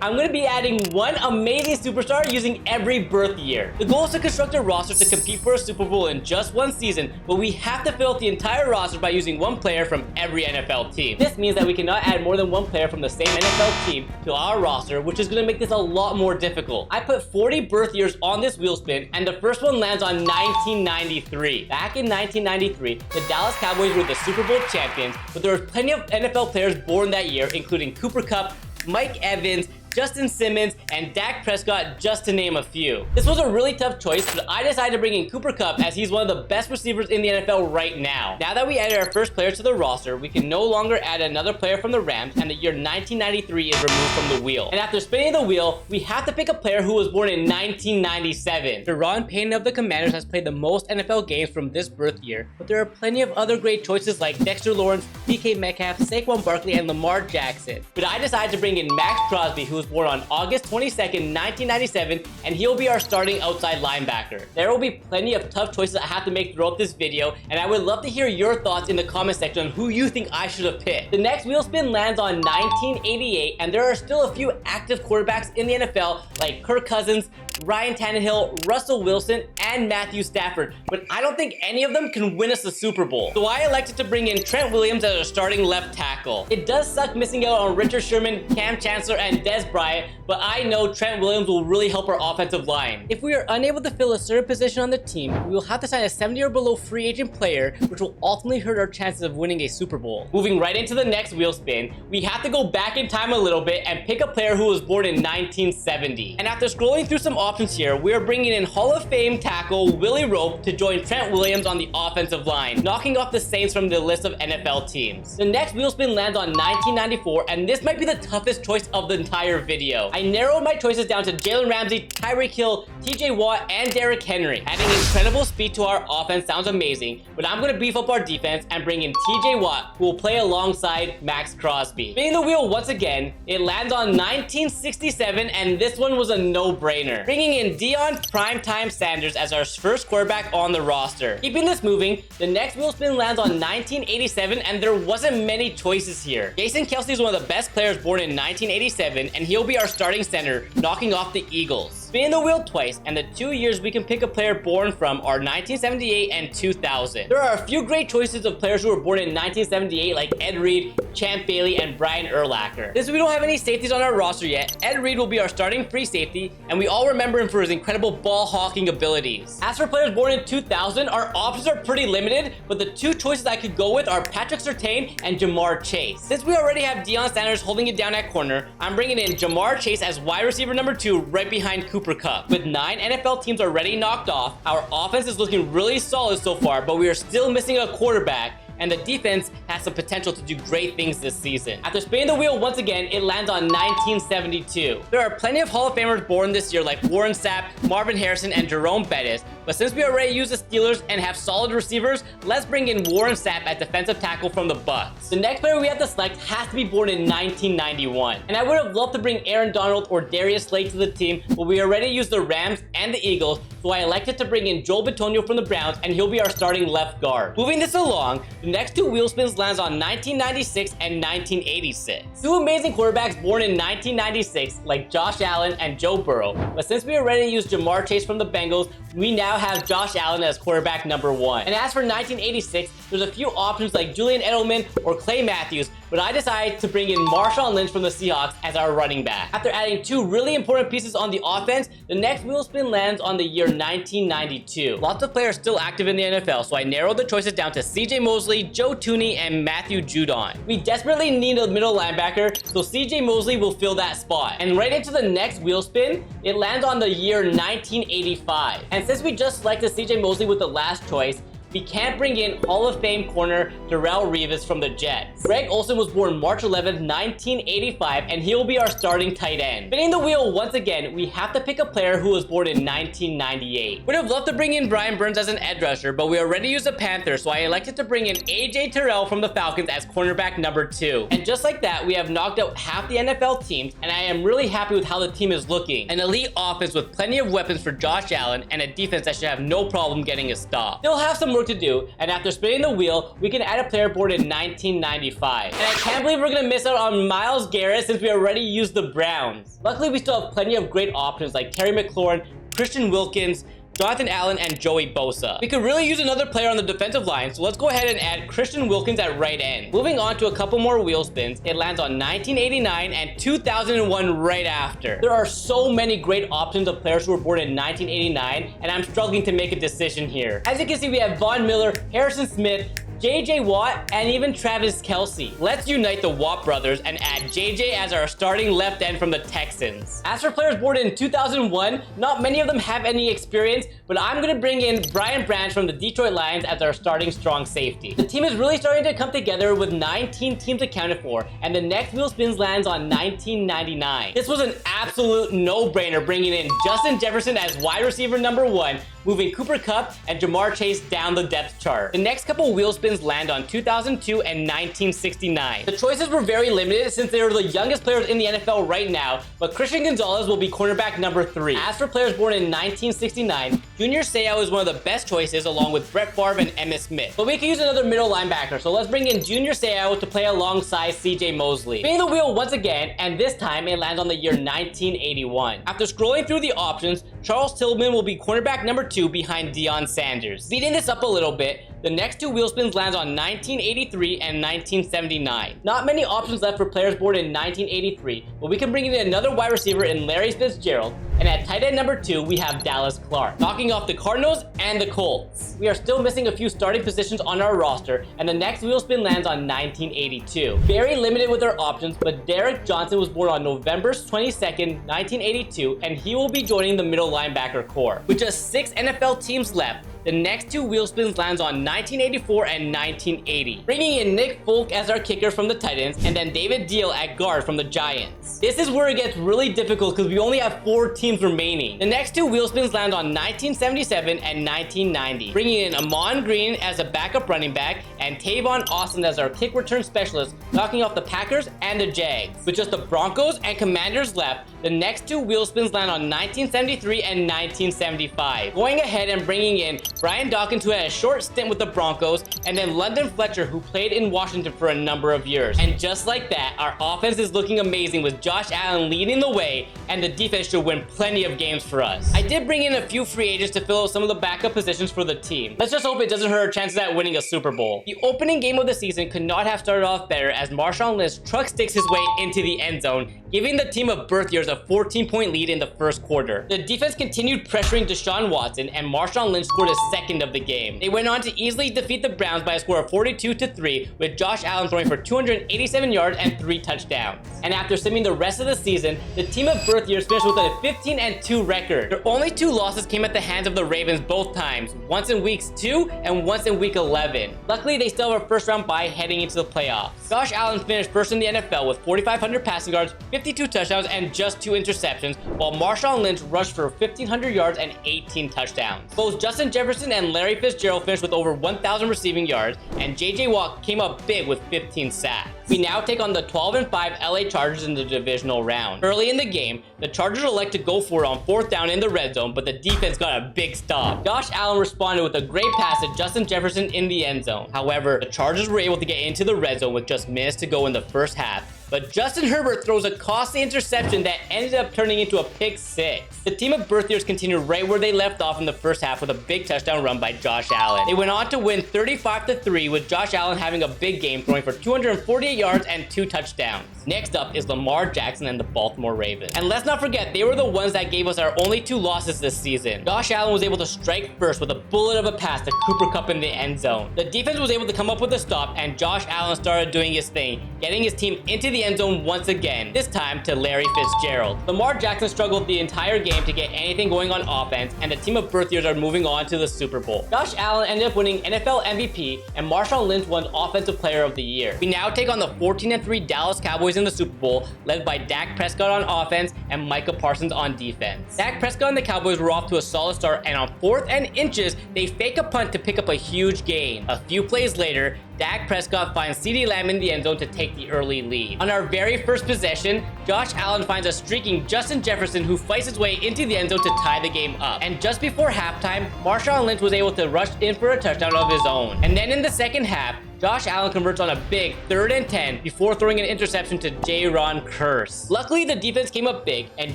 I'm going to be adding one amazing superstar using every birth year. The goal is to construct a roster to compete for a Super Bowl in just one season, but we have to fill out the entire roster by using one player from every NFL team. This means that we cannot add more than one player from the same NFL team to our roster, which is going to make this a lot more difficult. I put 40 birth years on this wheel spin, and the first one lands on 1993. Back in 1993, the Dallas Cowboys were the Super Bowl champions, but there were plenty of NFL players born that year, including Cooper Kupp, Mike Evans, Justin Simmons, and Dak Prescott, just to name a few. This was a really tough choice, but I decided to bring in Cooper Kupp as he's one of the best receivers in the NFL right now. Now that we added our first player to the roster, we can no longer add another player from the Rams, and the year 1993 is removed from the wheel. And after spinning the wheel, we have to pick a player who was born in 1997. Deron Payne of the Commanders has played the most NFL games from this birth year, but there are plenty of other great choices like Dexter Lawrence, DK Metcalf, Saquon Barkley, and Lamar Jackson. But I decided to bring in Max Crosby, who was born on August 22nd, 1997, and he'll be our starting outside linebacker. There will be plenty of tough choices I have to make throughout this video, and I would love to hear your thoughts in the comment section on who you think I should have picked. The next wheel spin lands on 1988, and there are still a few active quarterbacks in the NFL like Kirk Cousins, Ryan Tannehill, Russell Wilson, and Matthew Stafford, but I don't think any of them can win us the Super Bowl. So I elected to bring in Trent Williams as our starting left tackle. It does suck missing out on Richard Sherman, Cam Chancellor, and Dez Bryant, but I know Trent Williams will really help our offensive line. If we are unable to fill a certain position on the team, we will have to sign a 70 or below free agent player, which will ultimately hurt our chances of winning a Super Bowl. Moving right into the next wheel spin, we have to go back in time a little bit and pick a player who was born in 1970. And after scrolling through some options here, we are bringing in Hall of Fame tackle Willie Rope to join Trent Williams on the offensive line, knocking off the Saints from the list of NFL teams. The next wheel spin lands on 1994, and this might be the toughest choice of the entire video. I narrowed my choices down to Jalen Ramsey, Tyreek Hill, TJ Watt, and Derrick Henry. Adding incredible speed to our offense sounds amazing, but I'm going to beef up our defense and bring in TJ Watt, who will play alongside Max Crosby. Spinning the wheel once again, it lands on 1967, and this one was a no-brainer. Bringing in Deion Primetime Sanders as our first quarterback on the roster. Keeping this moving, the next wheel spin lands on 1987, and there wasn't many choices here. Jason Kelce is one of the best players born in 1987, and he'll be our starting center, knocking off the Eagles. Spin the wheel twice, and the 2 years we can pick a player born from are 1978 and 2000. There are a few great choices of players who were born in 1978 like Ed Reed, Champ Bailey, and Brian Urlacher. Since we don't have any safeties on our roster yet, Ed Reed will be our starting free safety, and we all remember him for his incredible ball hawking abilities. As for players born in 2000, our options are pretty limited, but the two choices I could go with are Patrick Surtain and Jamar Chase. Since we already have Deion Sanders holding it down at corner, I'm bringing in Jamar Chase as wide receiver number 2 right behind Cooper Kupp. With 9 NFL teams already knocked off, our offense is looking really solid so far, but we are still missing a quarterback, and the defense has the potential to do great things this season. After spinning the wheel once again, it lands on 1972. There are plenty of Hall of Famers born this year like Warren Sapp, Marvin Harrison, and Jerome Bettis, but since we already use the Steelers and have solid receivers, let's bring in Warren Sapp at defensive tackle from the Bucs. The next player we have to select has to be born in 1991. And I would have loved to bring Aaron Donald or Darius Slade to the team, but we already used the Rams and the Eagles, so I elected to bring in Joel Bitonio from the Browns, and he'll be our starting left guard. Moving this along, the next 2 wheel spins lands on 1996 and 1986. 2 amazing quarterbacks born in 1996 like Josh Allen and Joe Burrow, but since we already used Jamar Chase from the Bengals, we now have Josh Allen as quarterback number 1. And as for 1986, there's a few options like Julian Edelman or Clay Matthews, but I decided to bring in Marshawn Lynch from the Seahawks as our running back. After adding 2 really important pieces on the offense, the next wheel spin lands on the year 1992. Lots of players still active in the NFL, so I narrowed the choices down to CJ Mosley, Joe Thuney, and Matthew Judon. We desperately need a middle linebacker, so CJ Mosley will fill that spot. And right into the next wheel spin, it lands on the year 1985. And since we just selected CJ Mosley with the last choice, we can't bring in Hall of Fame corner Darrelle Revis from the Jets. Greg Olsen was born March 11th, 1985, and he'll be our starting tight end. Spinning the wheel once again, we have to pick a player who was born in 1998. Would have loved to bring in Brian Burns as an edge rusher, but we already used a Panther, so I elected to bring in AJ Terrell from the Falcons as cornerback number 2. And just like that, we have knocked out half the NFL teams, and I am really happy with how the team is looking. An elite offense with plenty of weapons for Josh Allen, and a defense that should have no problem getting a stop. Still have some work to do, and after spinning the wheel, we can add a player born in 1995. And I can't believe we're gonna miss out on Myles Garrett since we already used the Browns. Luckily, we still have plenty of great options like Terry McLaurin, Christian Wilkins, Jonathan Allen, and Joey Bosa. We could really use another player on the defensive line, so let's go ahead and add Christian Wilkins at right end. Moving on to a couple more wheel spins, it lands on 1989 and 2001 right after. There are so many great options of players who were born in 1989, and I'm struggling to make a decision here. As you can see, we have Von Miller, Harrison Smith, JJ Watt, and even Travis Kelce. Let's unite the Watt brothers and add JJ as our starting left end from the Texans. As for players born in 2001, not many of them have any experience, but I'm gonna bring in Brian Branch from the Detroit Lions as our starting strong safety. The team is really starting to come together with 19 teams accounted for, and the next wheel spins lands on 1999. This was an absolute no-brainer bringing in Justin Jefferson as wide receiver number 1, moving Cooper Kupp and Jamar Chase down the depth chart. The next couple wheel spins land on 2002 and 1969. The choices were very limited since they are the youngest players in the NFL right now, but Christian Gonzalez will be cornerback number 3. As for players born in 1969, Junior Seau is one of the best choices along with Brett Favre and Emmitt Smith. But we can use another middle linebacker, so let's bring in Junior Seau to play alongside CJ Mosley. Spinning the wheel once again, and this time it lands on the year 1981. After scrolling through the options, Charles Tillman will be cornerback number 2 behind Deion Sanders. Speeding this up a little bit, the next two wheel spins lands on 1983 and 1979. Not many options left for players born in 1983, but we can bring in another wide receiver in Larry Fitzgerald, and at tight end number 2, we have Dallas Clark, knocking off the Cardinals and the Colts. We are still missing a few starting positions on our roster, and the next wheel spin lands on 1982. Very limited with our options, but Derek Johnson was born on November 22nd, 1982, and he will be joining the middle linebacker core. With just 6 NFL teams left, the next two wheel spins lands on 1984 and 1980, bringing in Nick Folk as our kicker from the Titans, and then David Deal at guard from the Giants. This is where it gets really difficult because we only have 4 teams remaining. The next two wheel spins land on 1977 and 1990, bringing in Amon Green as a backup running back and Tavon Austin as our kick return specialist, knocking off the Packers and the Jags. With just the Broncos and Commanders left, the next two wheel spins land on 1973 and 1975, going ahead and bringing in Brian Dawkins, who had a short stint with the Broncos, and then London Fletcher, who played in Washington for a number of years. And just like that, our offense is looking amazing with Josh Allen leading the way, and the defense should win plenty of games for us. I did bring in a few free agents to fill out some of the backup positions for the team. Let's just hope it doesn't hurt our chances at winning a Super Bowl. The opening game of the season could not have started off better as Marshawn Lynch truck sticks his way into the end zone, giving the team of birth years a 14-point lead in the first quarter. The defense continued pressuring Deshaun Watson, and Marshawn Lynch scored his second of the game. They went on to easily defeat the Browns by a score of 42-3, with Josh Allen throwing for 287 yards and 3 touchdowns. And after simming the rest of the season, the team of birth years finished with a 15-2 record. Their only 2 losses came at the hands of the Ravens both times, once in weeks 2 and once in week 11. Luckily, they still have a first-round bye heading into the playoffs. Josh Allen finished first in the NFL with 4,500 passing yards, 52 touchdowns, and just 2 interceptions, while Marshawn Lynch rushed for 1,500 yards and 18 touchdowns. Both Justin Jefferson and Larry Fitzgerald finished with over 1,000 receiving yards, and JJ Watt came up big with 15 sacks. We now take on the 12-5 LA Chargers in the divisional round. Early in the game, the Chargers elect to go for it on 4th down in the red zone, but the defense got a big stop. Josh Allen responded with a great pass to Justin Jefferson in the end zone. However, the Chargers were able to get into the red zone with just minutes to go in the first half, but Justin Herbert throws a costly interception that ended up turning into a pick 6. The team of birth years continued right where they left off in the first half with a big touchdown run by Josh Allen. They went on to win 35-3, with Josh Allen having a big game, throwing for 248 yards and 2 touchdowns. Next up is Lamar Jackson and the Baltimore Ravens. And let's not forget, they were the ones that gave us our only 2 losses this season. Josh Allen was able to strike first with a bullet of a pass to Cooper Kupp in the end zone. The defense was able to come up with a stop, and Josh Allen started doing his thing, getting his team into the end zone once again, this time to Larry Fitzgerald. Lamar Jackson struggled the entire game to get anything going on offense, and the team of birth years are moving on to the Super Bowl. Josh Allen ended up winning NFL MVP, and Marshawn Lynch won Offensive Player of the Year. We now take on the 14-3 Dallas Cowboys in the Super Bowl, led by Dak Prescott on offense and Micah Parsons on defense. Dak Prescott and the Cowboys were off to a solid start, and on 4th and inches, they fake a punt to pick up a huge gain. A few plays later, Dak Prescott finds CeeDee Lamb in the end zone to take the early lead. On our very first possession, Josh Allen finds a streaking Justin Jefferson who fights his way into the end zone to tie the game up. And just before halftime, Marshawn Lynch was able to rush in for a touchdown of his own. And then in the second half, Josh Allen converts on a big 3rd and 10 before throwing an interception to Jayron Kearse. Luckily, the defense came up big, and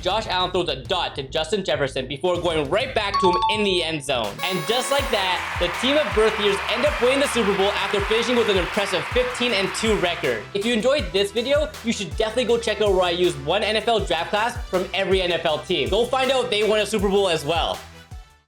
Josh Allen throws a dot to Justin Jefferson before going right back to him in the end zone. And just like that, the team of birth years end up winning the Super Bowl after finishing with an impressive 15-2 record. If you enjoyed this video, you should definitely go check out where I use one NFL draft class from every NFL team. Go find out if they won a Super Bowl as well.